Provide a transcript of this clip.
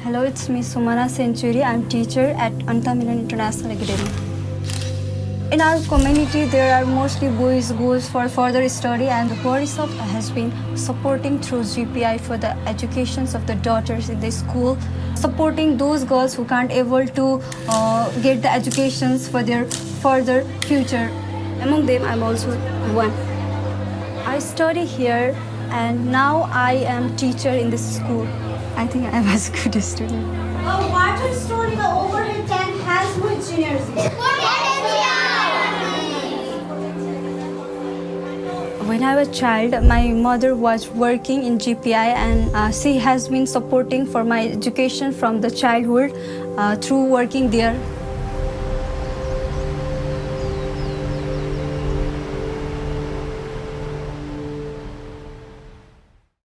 Hello, it's me Sumana Senchuri. I'm teacher at Anita Milan International Academy. In our community, there are mostly boys goes for further study, and the Borisov has been supporting through GPI for the educations of the daughters in the school, supporting those girls who can't able to get the educations for their further future. Among them, I'm also one. I study here, and now I am teacher in this school. I think I was a good student. A water stored in the overhead tank has which energy? When I was a child, my mother was working in GPI, and she has been supporting for my education from the childhood through working there.